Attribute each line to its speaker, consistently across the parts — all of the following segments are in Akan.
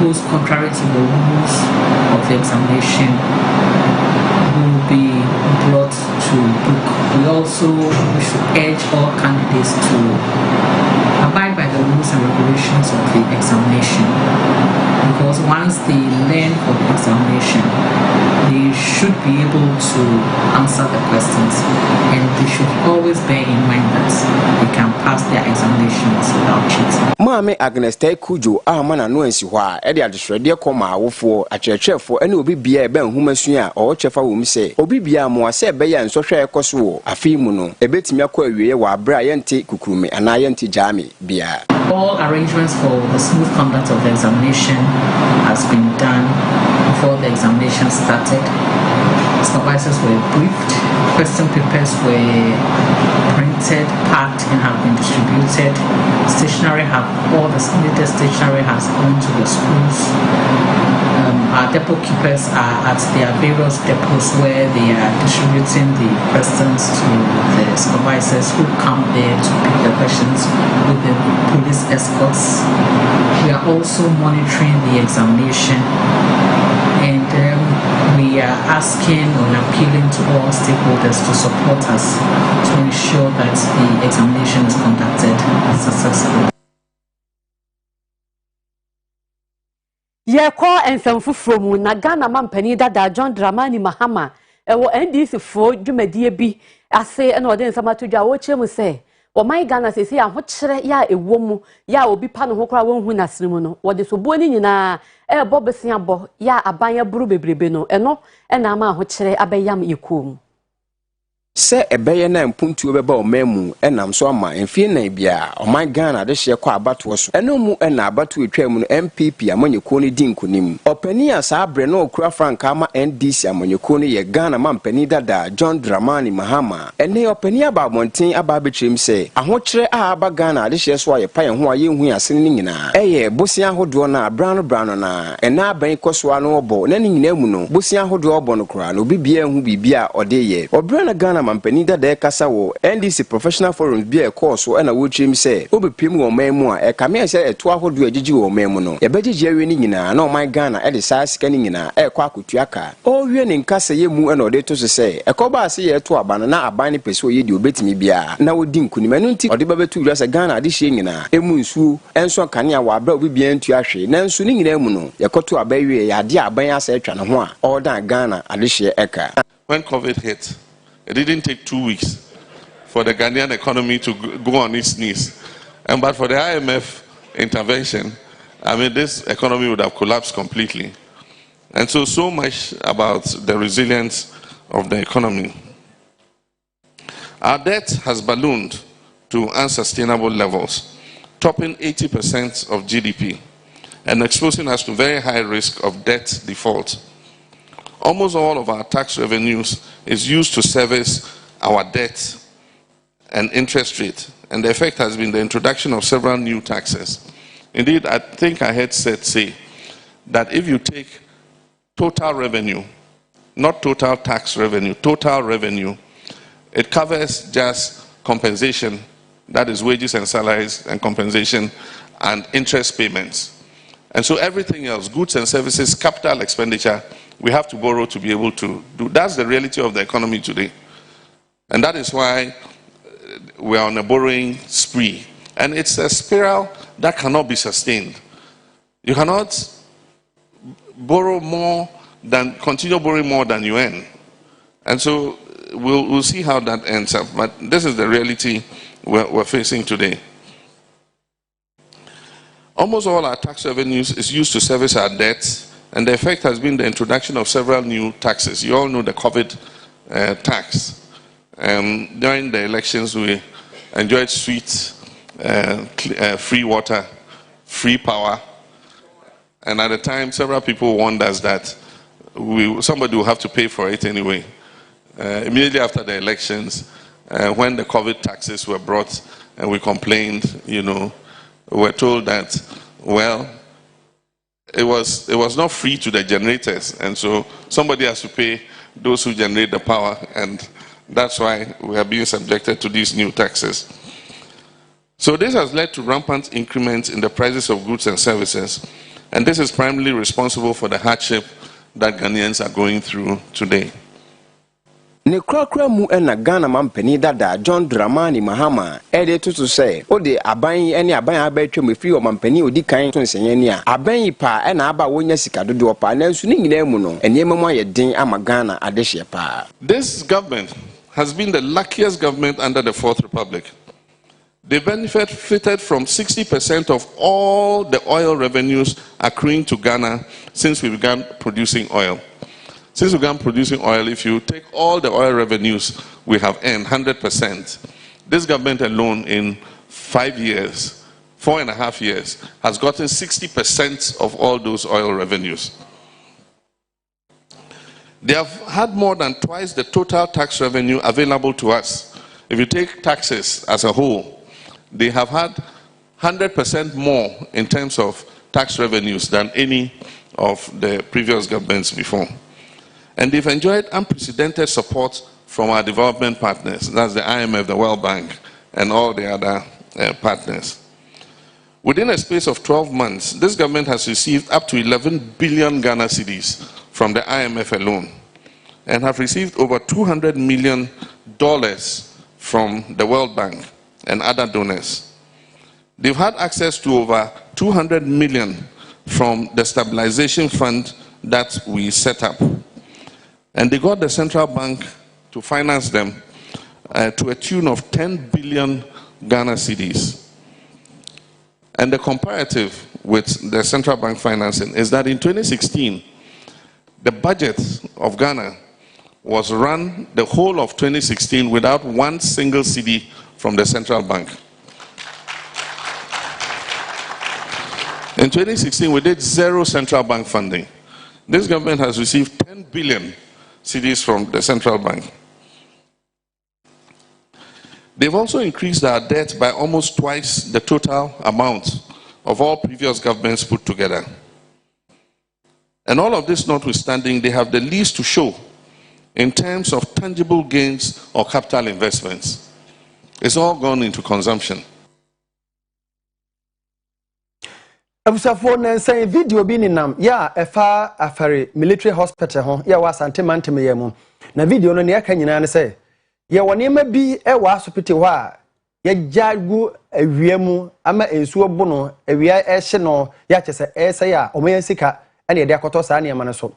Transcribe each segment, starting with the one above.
Speaker 1: goes contrary to the rules of the examination will be brought to book. We should urge all candidates to abide by the rules and regulations of the examination, because once they learn of the examination, they should be able to answer the questions, and they should always bear in mind that they can pass their examinations without cheating.
Speaker 2: Mame Agnes Kujo amana no ensi hɔ a ɛde adesrɛdeɛ kɔma awofo akyerɛkyerɛfo ɛne obi bia ɛbɛn humasua a ɔkyɛfa wɔ mu sɛ obi bia mo asɛ ɛbɛyɛ nsɔhwɛ ɛkɔ so wɔ afei mu no ɛbɛtumi akɔ awie wɔ abra yɛnte kukurume ana yɛnte jami bia.
Speaker 1: All arrangements for the smooth conduct of the examination has been done before the examination started. Supervisors were briefed, question papers were printed, packed, and have been distributed. All the needed stationery has gone to the schools. Our depot keepers are at their various depots where they are distributing the questions to the supervisors who come there to pick the questions with the police escorts. We are also monitoring the examination, and we are asking or appealing to all stakeholders to support us to ensure that the examination is conducted successfully.
Speaker 3: Yeko ensɛmfo from na Ghana mampani dada John Dramani Mahama ɛwɔ NDC fo dwumadie bi ase ɛna ɔde nsɛm ato dwa wɔkyerɛ mu sɛ wɔman Ghana sɛsɛ ahokyerɛ ya ɛwɔ mu ya obi pa no ho kora wɔnhu n'asene mu no wɔde so buo ni nyinaa ɛbɔ besia bɔ ya aban aburu bebrebe no ɛno ɛna ama ahokyerɛ abɛyam yɛkɔm.
Speaker 2: Se ebeye na mpuntu beba omemu enam so ama emfie na bia oman Ghana de hye kwa abato so eno mu na abato etwam no MPP amanyeko ni dinkonim opani asa abre na okura franka ama NDC amanyeko ni ye Ghana mampani dada John Dramani Mahama ene opani aba monten aba bekyerem se ahokyere a aba Ghana de hye so aye pa ye ho aye hu ase ni nyina eye bosia hodo na brano na ena aban koso ano obo na ni nyina mu no bosia hodo obo no kura no bibia hu bibia ode ye obrana Ghana mampani dada kasa wo NDC professional forums bia course wo na wo twem se obepiem wo man mu a e kame se eto ahodo agigi wo man mu no ye begigi awe ni nyina na oman Ghana e de saa sika ni nyina e kwa akotuaka o wie ni nkasa ye mu na ode to so se e ko ba se ye to aban na aban ni pese ye di obetimi bia na wo di nkunima no nti ode babetu wura se Ghana de hye nyina emu nsu enso kane a wa bra obi bia ntu ahwe na nsu ni nyina mu no ye koto abawie ya de aban asa etwa ne ho a all dan Ghana ade hye eka.
Speaker 4: When COVID hit, it didn't take 2 weeks for the Ghanaian economy to go on its knees. But for the IMF intervention, I mean, this economy would have collapsed completely. And so much about the resilience of the economy. Our debt has ballooned to unsustainable levels, topping 80% of GDP, and exposing us to very high risk of debt default. Almost all of our tax revenues is used to service our debt and interest rate, and the effect has been the introduction of several new taxes. Indeed, I think I heard said say that if you take total revenue, not total tax revenue, total revenue, it covers just compensation, that is wages and salaries and compensation and interest payments. And so everything else, goods and services, capital expenditure, we have to borrow to be able to do. That's the reality of the economy today. And that is why we are on a borrowing spree. And it's a spiral that cannot be sustained. You cannot borrow more than, continue borrowing more than you earn. And so we'll see how that ends up. But this is the reality we're facing today. Almost all our tax revenues is used to service our debts, and the effect has been the introduction of several new taxes. You all know the COVID tax. During the elections, we enjoyed sweet, free water, free power, and at the time, several people warned us that somebody will have to pay for it anyway. Immediately after the elections, when the COVID taxes were brought and we complained, you know, we were told that, well, it was not free to the generators, and so somebody has to pay those who generate the power, and that's why we are being subjected to these new taxes. So this has led to rampant increments in the prices of goods and services, And this is primarily responsible for the hardship that Ghanaians are going through today.
Speaker 2: Ne krakra mu na Ghana mampani dada John Dramani Mahama to say o de aban ene aban abetwa mefiri o mampani odi kan to nsenye ne a aban pa na aba wonya sika dodo pa na nsu ni nyina mu no enema mu ayeden ama Ghana adehye pa.
Speaker 4: This government has been the luckiest government under the Fourth Republic. They benefited from 60% of all the oil revenues accruing to Ghana since we began producing oil. Since we began producing oil, if you take all the oil revenues we have earned, 100%, this government alone in 5 years, 4.5 years, has gotten 60% of all those oil revenues. They have had more than twice the total tax revenue available to us. If you take taxes as a whole, they have had 100% more in terms of tax revenues than any of the previous governments before. And they've enjoyed unprecedented support from our development partners, that's the IMF, the World Bank, and all the other partners. Within a space of 12 months, this government has received up to 11 billion Ghana cedis from the IMF alone, and have received over $200 million from the World Bank and other donors. They've had access to over 200 million from the stabilization fund that we set up. And they got the central bank to finance them to a tune of 10 billion Ghana cedis. And the comparative with the central bank financing is that in 2016, the budget of Ghana was run the whole of 2016 without one single cedi from the central bank. In 2016, we did zero central bank funding. This government has received 10 billion cedis from the central bank. They've also increased our debt by almost twice the total amount of all previous governments put together. And all of this notwithstanding, they have the least to show in terms of tangible gains or capital investments. It's all gone into consumption.
Speaker 5: Abusafo na say video bi ni nam ya efa afare military hospital ho ya wa asante mantem ye mu na video no ne aka nyina ne say ye woni ma bi e wa hospital ho a ya jagu awia mu ama ensuo bu no awia e hye no ya kyese e say a omo yansika ene ye de akoto sa ne ma ne so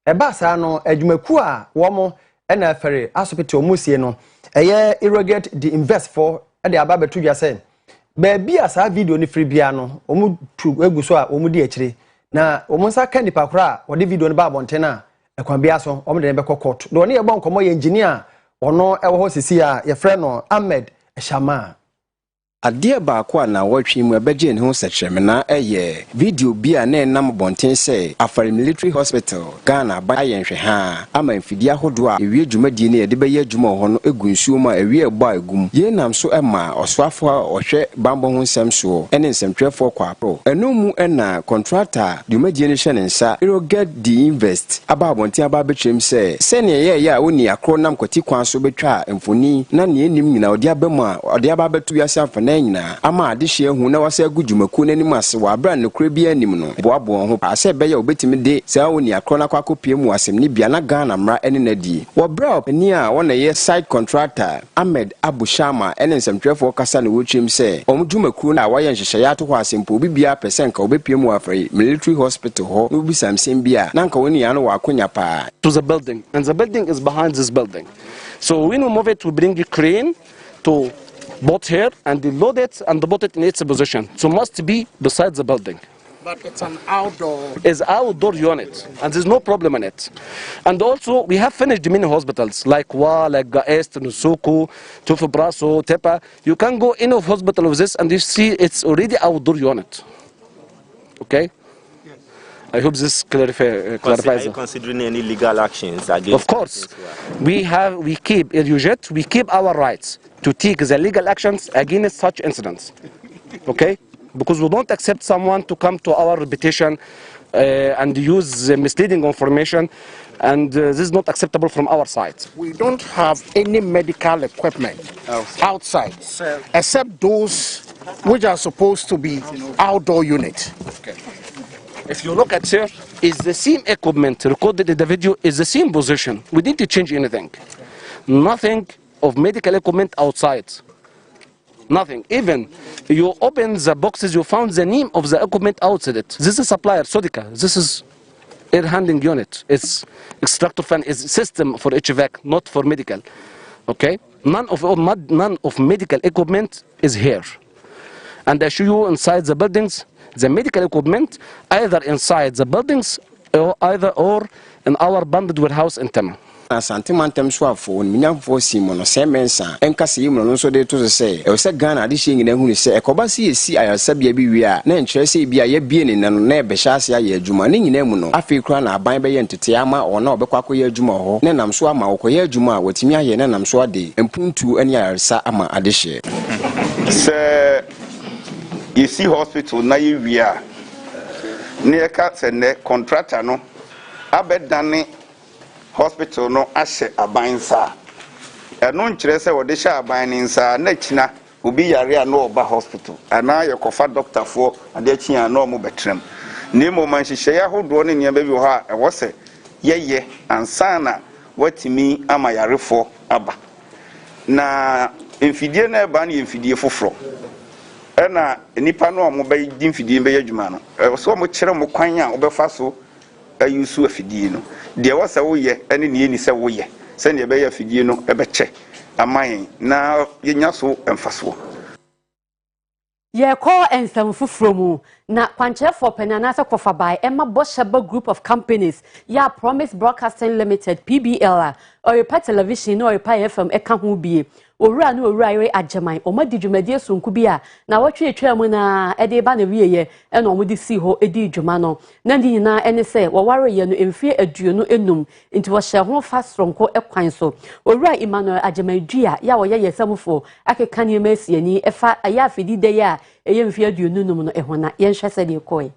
Speaker 5: e ba sa no adwumaku a wo mo e na afare hospital omusie no eye irrigate the invest for e de aba betu dwa say Baby asa video ni free bia no omu tu egu so a omu di akire na omu nsa ka nipa kora wo de video no ba bonten na ekwan bia so omu de be court do ne ye bon komo ye engineer ono e wo ho sisi a ye frɛ no Ahmed Shama
Speaker 2: Adia ba kwa na watwi mu ebeje ne ho sekyereme na eye video bia na enam bonten se afare military hospital Ghana ba ayenhwe ha ama mfidi ahodo a ewie dwumadi ne ye de be ye dwuma ho no egunsuo ma ewie egbo agum ye nam so ema oswafo a ohwe bambo ho nsem so ene nsɛmtwɛfo kwa pro eno mu na contractor dwumadi ne hye ne nsa irrigate the invest aba bonten aba betwem se ne ye ya oni akro nam kwati kwan so betwa mfoni na ne enim nyina odi abamu a odi aba betu yase amfana nyina ama adehye hu na wasa agudwumaku nanim ase wa bra ne kura bi anim no boabo ho ase be ya obetimi de saa oni akro na kwakopie mu asem ne bia na Ghana mra ene na di wo bra ani a wona ye site contractor Ahmed Shama ene nsɛmtwɛfo kasa ne wotwem se omdwumaku na waye nhyehyɛ ya to ho asempo bibia percent obepie mu afai military hospital ho obi samsem bia na nka woni ya no wakonya pa
Speaker 6: to the building, and the building is behind this building. So when we move it, we bring a crane to boat here and load it and put it in its position. So must be beside the building.
Speaker 7: But it's an outdoor.
Speaker 6: It's outdoor unit, and there's no problem in it. And also, we have finished many hospitals like Wa, like Gaest, Nusuku, Tufu Braso, Tepa. You can go in a hospital with this, and you see it's already outdoor unit. Okay. I hope this clarifies.
Speaker 8: Are you considering any legal actions against?
Speaker 6: Of course, we keep EduJet, we keep our rights to take the legal actions against such incidents. Okay, because we don't accept someone to come to our reputation and use misleading information, and this is not acceptable from our side.
Speaker 7: We don't have any medical equipment outside, except those which are supposed to be outdoor units.
Speaker 6: Okay. If you look at here, is the same equipment recorded in the video, is the same position. We didn't change anything. Nothing of medical equipment outside. Nothing. Even you open the boxes, you found the name of the equipment outside it. This is supplier, Sodica. This is air handling unit. It's extractor fan, is system for HVAC, not for medical. Okay? None of medical equipment is here. And I show you inside the buildings, the medical equipment, either inside the buildings or in our bonded warehouse in Tema.
Speaker 2: Asante mantem so afo nyamfo simono semensa enka se yimu no so de to se e se Ghana de hye nyina hunu se ekoba se esi ayasabia bi wi a na enkyere se bi a ye bie ne nano na e be hya ase aye adwuma ne nyina mu no afi kura na aban be ye ntete ama ona obekwa akoye adwuma ho ne nam so ama okoye adwuma a watimi aye ne nam so ade empuntu ani ayaresa ama ade hye
Speaker 9: se yesi hospital na ye wi a ne ka se ne contractor no abedane hospital no ashe abansa eno nkyere se wo de hye abaninsa na kina obi yare a no oba hospital ana ye kofa doctor fo ade kina na omo betrem ne mo man hye ya hodo ne ne ba bi ho a e wo se yeye ansana watimi ama yarefo aba na emfidie na ba na emfidie foforo ena nipa no omo ba di emfidie be yadwuma no so mo kyere mo kwan a obefa so ayusu afidie no de wo se wo ye ene ne ni se wo ye se ne be ya afidie no e be che aman na yenya so emfaso
Speaker 3: ye call ensem fufromu na kwanchefo penana se kofa by Emma Boshaba group of companies ya Promise Broadcasting Limited PBL Oyerepa television no Oyerepa FM eka ho bie owura na owura yere ageman omadi dwumadie sonku bia na watwe etwa mu na ede ba na wieye e na omudi si ho edi dwuma no na ndi nyina ene se woware ye no emfie aduonu enum nti wo hye ho fa sonko ekwan so owura Emmanuel ageman dua ya wo ye yesamfo akeka ne masiani efa aya afidi de ya eye mfie aduonu enum no ehona ye nhwe se de koe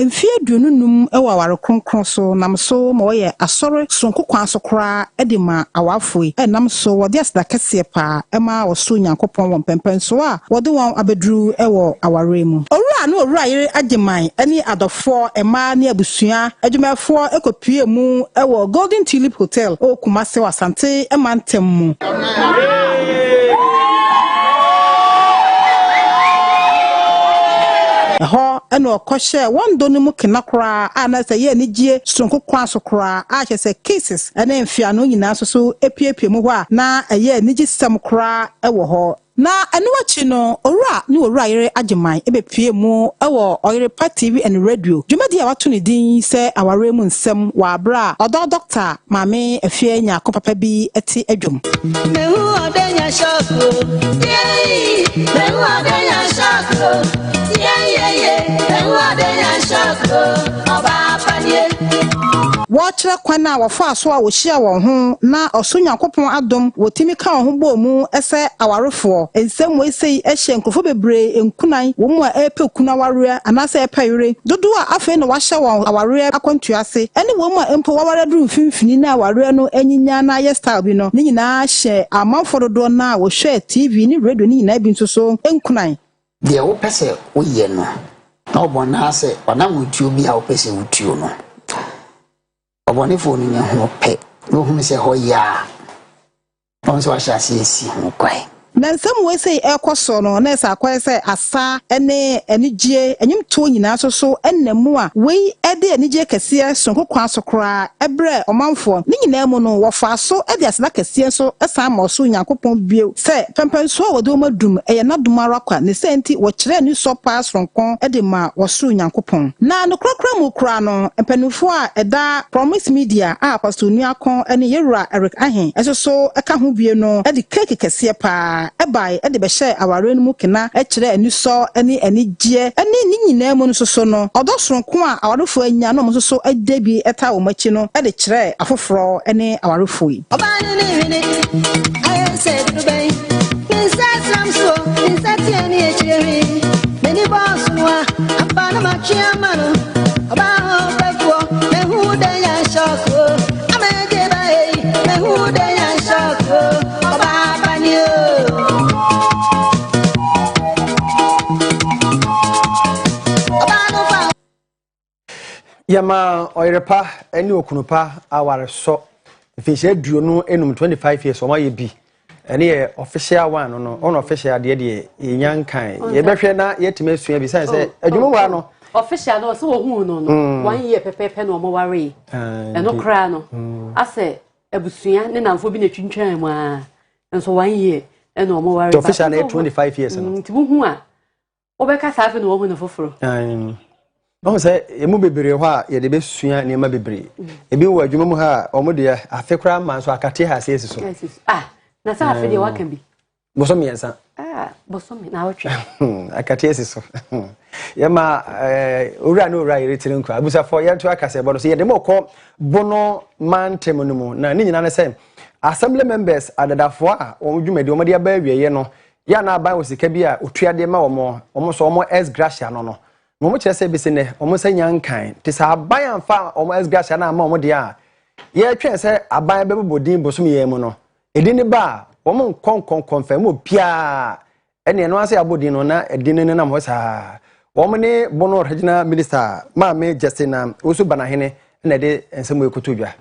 Speaker 10: Mfie aduonunum ewa aware kronkron so nam so ma woye asore sonko kwan so kora edema awafoi enam so wode asda kese pa ema woso nyankopon won pempen so a wode won abedru ewo aware mu owura na owura yere ageman eni adofo ema ne abusua adwumafo ekopie mu ewo Golden Tulip Hotel o Kumase Wasante ema ntem mu ho eno okoshe wondo ne mu kenakora anase ye ni gie sonko kwan so kora a chese cases ene mfia no nyina so epiepie mu ho a na eye ni gisem kora ewo ho na enu achi no owura ni owura yere ageman ebepie mu ewo Oyerepa TV and radio dwumadi a wato ne din se aware mu nsem wa abra odo doctor mame afie nya kopapa bi eti adwom mehu odenya shako yey mehu odenya shako Watchra kwana wafa so a wohia won ho na osonyankopon adom wotimi ka ho bo mu ese awarefo ensem weisei ehye nkofo bebre enkunan wo mu a epe kuna ware anase epayire dodo a afa na wahya won aware akwantuase ene wo mu a empo waware duru mfimfini na aware no anyinya na ye style bi no ni nyina hye amanfo dodo na wo hwe TV ni radio ni nyina bi nso so enkunan
Speaker 11: de wo pese wo ye no na obona ase ona mutuo bi a wo pese wutuo no obone fo ni ho pe no hu se ho ya on so asha si ho kwai
Speaker 10: na nsem we say ekoso no na esa kwai say asa ene enigie enyim to nyina so ennamu a we ede enigie kase sonko kwa so kora ebre omanfo ni nyina mu no wo fa so ede asda kase so esa ma so nyankopon bio say pempenso wo do madum eye na dumara kwa ne senti wo kire ni so pa sonko ede ma wo so nyankopon na no krokra mu kra no empanufo a eda Promise Media a pastor nuakon ene yewura Eric Ahen eso eka ho bie no ede cake kase pa ebai ede be hye aware no mu kena ekire aniso eni gie eni ni nyina mu no so no odosronko a awarefo anya no mo so adebi eta wo machi no ede kire afoforo eni awarefo yi obani ni hini I said to be inside some so inside any ekire many
Speaker 12: Chiamano, about Betua, and who they are shocked. I'm a debate, and who they are shocked. About you.
Speaker 5: Yama Oyerepa eni okunupa aware so fiche duonu enum 25 years o ma ye bi ene ye official one no on official de nyankan ye behwe na yetime asua bi say adwuma wa no
Speaker 3: official no so hu no 1 year pepepe no mo ware eno kra no ase abusua ne namfo bi na twintwan mu a enso 1 year eno mo ware
Speaker 5: official na 25 years no
Speaker 3: ntibu hu a obeka safe no hu no foforo
Speaker 5: no say emu bebre ho a ye de besua ne ma bebre ebi wo adwuma mu ha omo de afekra man so akate ha se esiso
Speaker 3: na sa afi de waka bi
Speaker 5: boso mi ensa
Speaker 3: boso mi na wotwe
Speaker 5: akate esiso yema owura no owura iretire nkwa abusa for ye to akase bodo so ye de moko bono mantem no mu na ni nyina ne say assembly members adadafo a omdwumade omde aba awieye no ya na aba osika bi a otuade ma omo so omo s gracia no mo kire se bisi ne omo sanya nkan te sa aban amfa omo esgasha na ama omo de a ye twen se aban bebodin bosom ye mu no edini ba omo nkon mo pia ene no ase abodin no na edini ne na mo sa omo ne bono regional minister Maame Justina osu banahene na de ensemo ekotodwa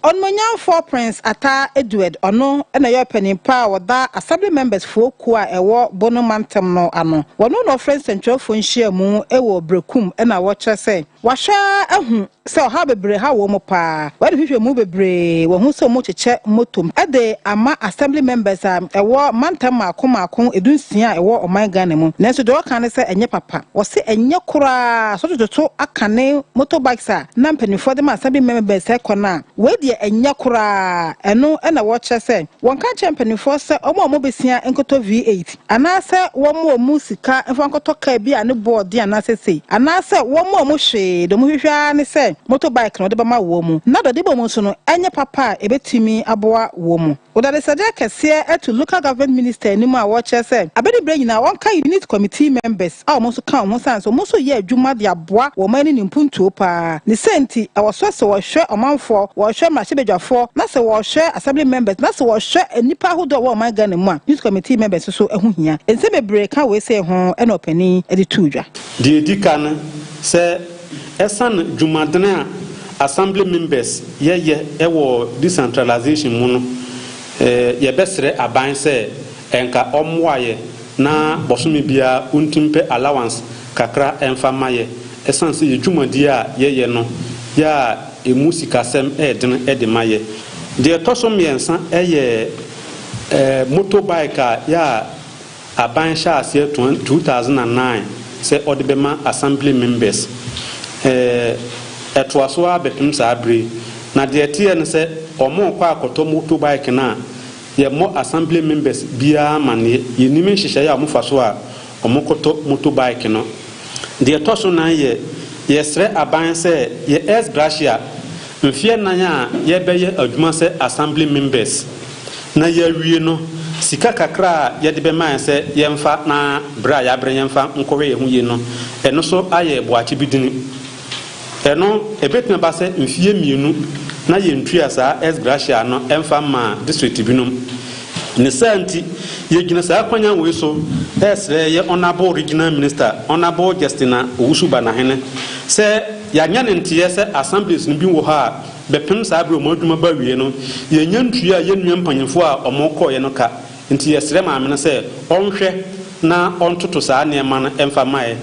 Speaker 10: on monyan for Prince Ata Edward ono na your penny power da assembly members for ku a ewo bono mantem no ano wono no friend central fo nhia mu ewo brekum na wo kye say wahwa ahu se oha bebre ha wo mo pa wade hwehwe mu bebre wo hu se mo kyeche motom ade ama assembly members ewo mantem makom edunsia ewo oman Ghana mu nenso de kan se enye papa wo se enye kura so toto akane motorbikes a na mpanifo de ma assembly members ekona we de enya kura eno na wo kye se won ka champion se omo besia enkoto V8 anase wo mo sika enfo enkoto ka bi ane board ana se anase wo mo hwe do mo hwehwa ne se motorbike no de ba ma wo mu na do de bo mu so no enye papa ebetimi aboa wo mu odade sade kese etu local government minister ni mu a wo kye se abedi bre nyina won ka unit committee members a mo so ka mo san so mo so ye adwuma de aboa wo mani ni mpuntuo pa ne senti e wo so se wo hwe omanfo wo hwe machebedwafo na se wo hwe assembly members na se wo hwe enipa hodo wo man Ghana mu a youth committee members so ehu hia ense bebre ka we se ho e no pani e de tudwa
Speaker 13: de dikan se esan dwumadene assembly members ye ewo decentralization mu no ye besre aban se enka omwaye na bosomi bia untimpe allowance kakra enfamaye esan se ye dwumadi a ye no ya emusika sem de maye de tosom yensa eye motorbike ya aban sha ase 2009 se odebema assembly members etwaso abepim sabre na de tie ne se omo kwa akoto motorbike na ye mo assembly members bia mane yenimi hihye ya omofaso a omokoto motorbike no de toso na ye sre aban se ye s gracia mfie nanya ye beye adwuma se assembly members na ye wie no sika kakra ye de be man se ye mfa na bra ya bre ye mfa nkowe ye hu ye no eno so aye boachi bidini eno ebetuna ba se mfie mienu na ye ntua sa s gracia no emfa ma district binum ne santi ye gina sa kwanya we so esre ye honorable regional minister honorable Justina Owusu Banahene se ya nya ntie se assemblies no bi wo ha bepem sa abre omadwuma ba wie no ye nya ntua ye nua mpanyefo a omokọ ye no ka nti ye sre ma amene se onhwe na ontoto sa ne ma no emfa mae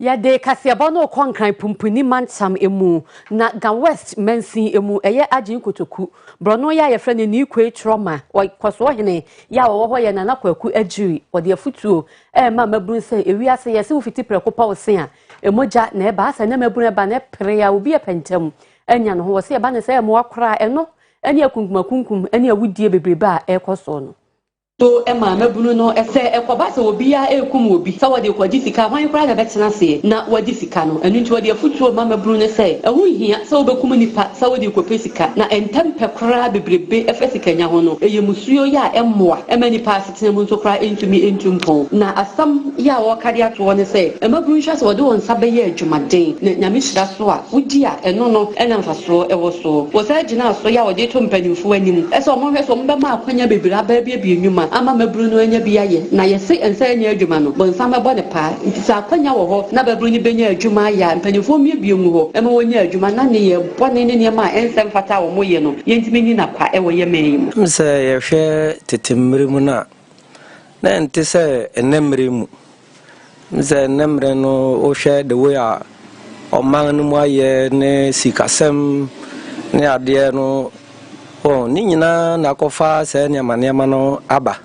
Speaker 3: ya de kasiaba no kwankran pumpuni mancham emu na ga west mensin emu eye agin kotoku brono ya yefre ne ni kwe trauma o kwaso hene ya wo ho ye na na kwaku agiri o de afutuo ma mabun se ewiase ye se wo fiti preko pa wo se a emoja na e ba asa na mabun e ba na pre ya obi epentem anya no ho se e ba ne se mo akora eno eni akunkum eni awudie bebrebe a e koso no so Emma mebunu no ese ekoba se obi a ekum obi sa wode kwaji sika hwan kura ga betena se na wadi sika no enu nti wode afutuo ma mebunu ne se ehu hia sa obekum nipa sa wode kope sika na entempe kura bebrebe efe sika nya ho no eyemusuo ya emmoa ema nipa asetena mu nso kura entumi entumpon na asam ya wo kade ato ne se emabunu hwa se wode won sabe ye adwumaden na nyame hyira so a wodi a eno no ena mfaso ewo so wo sa gina so ya wode to mpanimfo anim ese omo hwe so mbe ma akwanya bebrebe ababia bi enwuma ama mabru no anya bi aye na yese ensa anya adwuma no bon sama bo ne pa nti sa akwanya wo ho na babru ni benya adwuma ya mpanimfo mi bi mu ho ema wonya adwuma na ne ye bone ne ma ensa mfata wo moye no yentimi ni na kwa ewo ye meyi
Speaker 14: mse ye hwe tetemre mu na nti se enemre mu mse enemre no o hwe de we a o man no mu aye ne sikasem ne ade no ni nyina na kofa se nyama no aba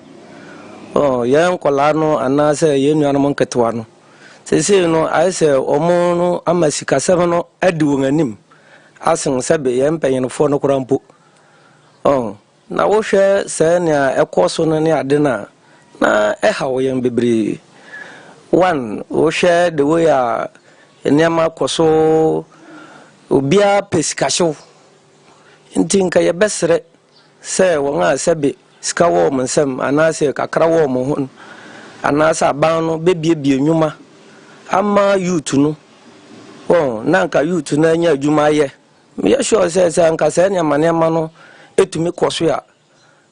Speaker 14: yen kola no anase yen nuano mon ketwa no sese no aise omo no amasika sebe no adi won anim asen sebe yen panyinfo no kurampo na wo hwe se ne ekoso no ne ade na ehawo yen bebre one wo hwe de we a nyama koso obia pesikasho ntinka ye besre se wonga sebe ska wo monsem anase kakra wo mo hon anasa ban no bebie nwuma ama youth no nanka youth na anya adwuma ye me sure se anka se nya manema no etumi koso ya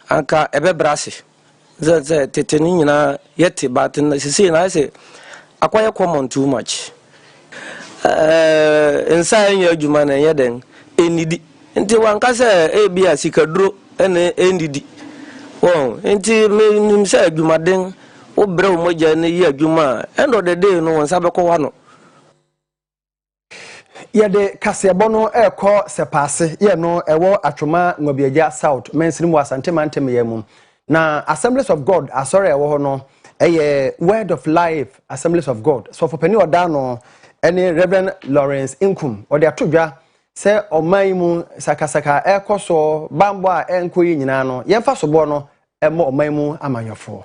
Speaker 14: anka ebebrase ze teteni nyina yete batin sisi na se akwaye common too much ensa anya adwuma na yeden enidi nti wanka se ebia sikaduro ene endidi nti me se adwumaden wo bre wo moja ne yi adwuma end of the day no won sabe ko wa no
Speaker 5: yede kasebo no ekọ sepase ye no ewo atwoma ngobiaja south mensirim wasante mantem yemum na Assemblies of God asore ewo ho no eye Word of Life Assemblies of God so for penny oda no ene Reverend Lawrence Inkum ode atodwa se omaimu sakasaka ekoso bambo a enkoyi nyina no yemfa sobo no emo omaimu amanyofo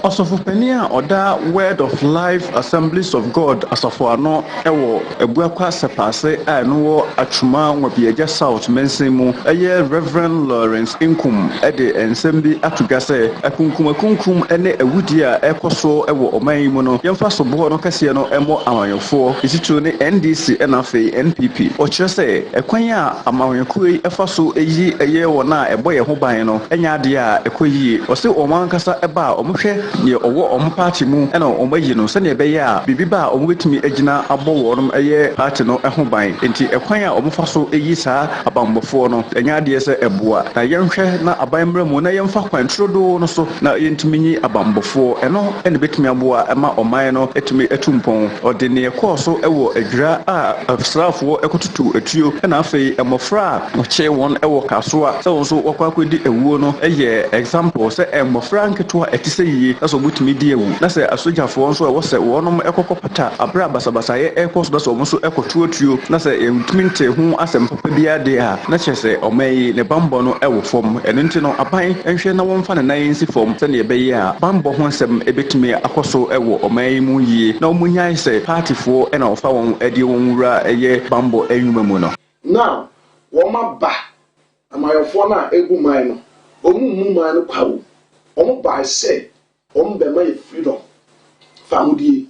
Speaker 15: Osofopenia oda Word of Life Assemblies of God asafoano ewo ebuakwa sepase no atwuma nwabiaja South mensimu eye Reverend Lawrence Inkum ede ensembi atugase akunkum ene awudi a ekoso ewo omaimu no yemfa sobo no kase no emo amanyofo isitu ne NDC enafe NPP ochese ekwan a amanyokoi efaso eyi eye wona eboye ho ban no enya ade a ekoyi ose omankasa eba omohwe ye owo om party mu ena omayi no se ne be ya bibiba omo betumi agina abo wonom eye party no eho ban enti ekwan a omo faso eyi saa abambofo no enya ade se eboa na yenhwe na abanmra mu na yemfa kwantrodo no so na yentumi nyi abambofo eno ene betumi aboa ema oman no etumi etumpon ode ne ekoso ewo adwira a afsrafo ekotutu etuo ena afei emofra oche won ewo kasoa se won so wakwakwedi ewuo no eye example se emofra nketwa etise yi so butumi die wu na se asojafo nso ewo se wonom ekokopata abra basabasa ye ekoso so mo so ekotuotuo na se entumi nte hu asem papa bia de a na chese omai ne bambo no ewo fom enenti no aban enhwe na wonfa ne nan si fom se ne be ye a bambo ho nsem ebetumi akoso ewo omai mu yie na omunyai se party fo ena ofa won edi won wura eye bambo enwuma mu no
Speaker 7: now woma ba amayofo na egu man no omu man no kwawo omo ba se be my freedom famudi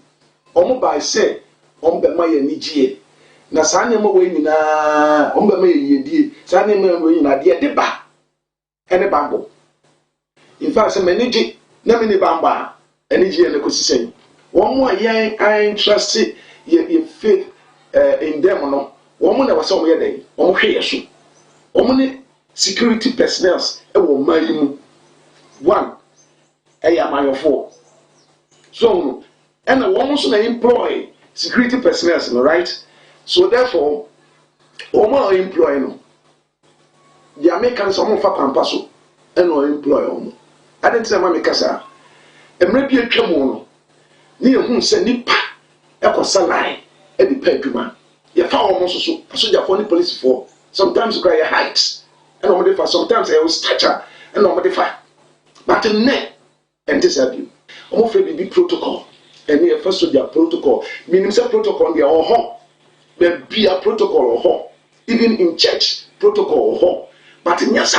Speaker 7: by say be my nijie na sanye mo we nyina be my yedie sanye mo we nyina de ba ene bambo in fact say meniji na me ni bamba enijie ne kosisen won mo ayen I trust ye faith in them no won mo na wase mo ye den won hwe yeso won ni security personnel e wo mayimu one amayofo so and a woman so employ security personnel, right? So therefore omo employ no the Americans omo fa kwampaso and no employ omo adentia ma mekasa emre bi atwam no ne ehun se nipa ekosalai e di peduma ye fa omo so soja for ni police for sometimes cry height and omo dey for sometimes e stature and omo dey for but ne and this have you almost be protocol and the first of their protocol meaning say protocol they are home there be a protocol or home even in church protocol or home but in your so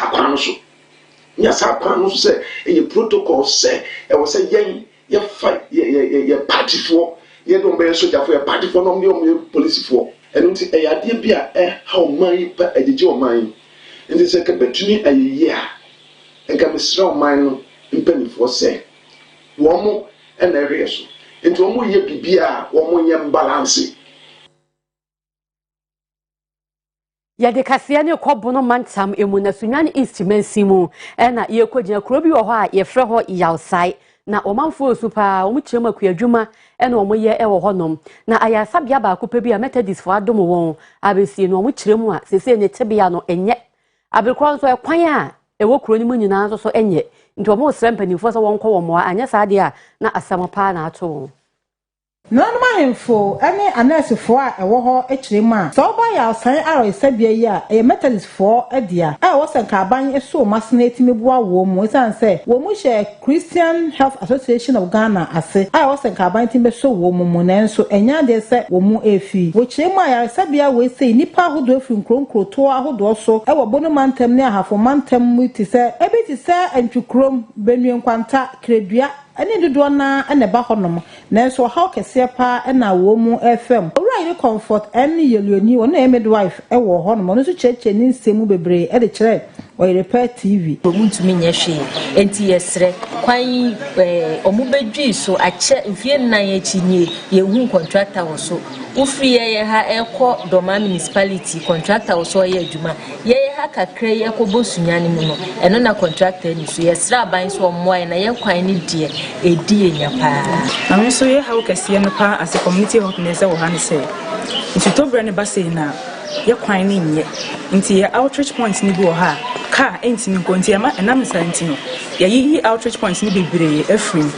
Speaker 7: nyasa kwan no say a protocol say e was say yen ye fight ye party for ye don be soldier for ye party for no me police for enu nti e ade bia how man pa agege o man nti say ka betuni ayi a enka mesra o man no mpanifo say wo mo na ehwe so nti wo mo ye bibia wo mo nye balance
Speaker 3: yade kasia ne kobono mantam emu na sunwan east mansimu na ye kogina kuro bi wo ho a ye frɛ ho yawsai na omanfo osupa omu kyerem akuadwuma na omu ye wo honom na ayasabia ba akopa bi a methodist fo adom won abesie no omu kyerem a sese ne tebia no enye abekro nso ekwan a ewo kuro ni mu nyina nso so enye nti omu srɛ mpanimfo so wonko wo mo anya saade a na asamopa na ato
Speaker 10: Nanoma hemfo ene anesefo a ewo ho ekirem a so ba ya san aro isabia yi a e methodist fo adia a wo senka aban eso masna etimiboa wo mu san se wo mu hye Christian Health Association of Ghana ase a wo senka aban timbe so wo mu nenso enya de se wo mu efi wo kirem a ya isabia we sei nipa hodo efi nkronkro to ahodo so e wo bono mantem ne ahafo mantem mu ti se ebi ti se antwukrom benue nkwanta kredua ani dodo na ene ba honom nanso how kese pa na wo mu fm owura comfort any yeloni wona e midwife e wo honom no so cheche ni nsemu bebre e de kire Oyerepa TV
Speaker 16: omuntumi nyehwe enti yesre kwan omubedwi so ache mfie nan echi ye hu contractor wo so ufri ye ha ekọ Doma municipality contractor wo so ye adwuma ye ha kakra ye kobo sunyane mu no eno na contractor ni so yesre aban so moa na ye kwan ni de edi enya pa
Speaker 17: na me so ye ha wo kase no pa as a community health nurse wo ha ne se ntutobra ne ba sei na ye kwan ni nye nti ye outreach points ni bi wo ha ka entimi nkonti ama enam santino ye yi outreach points ni bebree afrim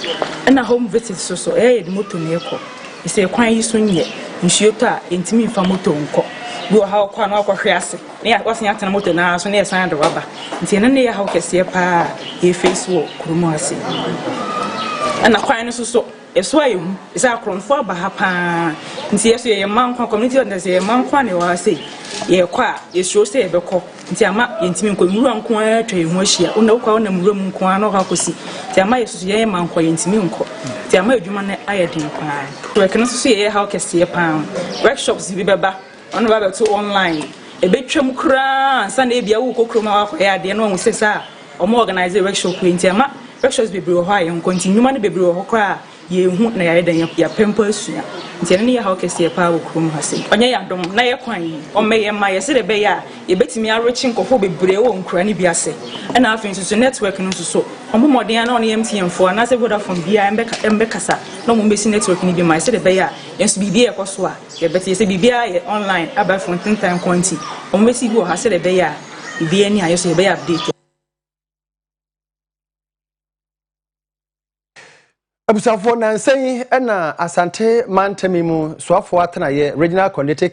Speaker 17: na home visit so ye de moto ne ekọ ise kwan yi so nye nsuo to a entimi fa moto nkọ bi wo ha kwa na akwahwe ase ne wasen atena moto na so ne ye san de waba nti ne ye ha kese pa ye face wo kurumu ase ana kwan no so eso ayem isa akronfo aba ha pa nti yeso ye mankwa community unders ye mankwa ne wa sei ye kwa ye show say be ko nti ama ye ntimi nko muru anko atwa ye ho ahia una kwa na muru mu nko ano ha kosi nti ama ye so ye mankwa ye ntimi nko nti ama adwuma ne ayedin pa work no so ye ha kese ye pa workshops bi beba ono ba to online e betwam kura ansa na ebia wo kokroma wa kwa ya de no ho sesa omo organize workshop nti ama workshops bebre ho aye nko nti nyuma ne bebre ho kwa ye hu na ya dan ya pempa asua nti ne ya ha kese pa wo krom ha se onye ya dom na ye kwan o meye ma ye se de be ya ye betimi arochi nkofo bebre wo nkura ne biase na afin so network no so omo modern na on MTN fo na se Vodafone bia embe kasa na mo mbesi network ni bi ma se de be ya enso bibia e koso a ye beti ye se bibia ye online aba phone time quantity omo mbesi bi wo ha se de be ya bibia ni ayo so ye be update
Speaker 5: Abusafo na nsen na asante mantemi mu soafo atena ye regional coordinator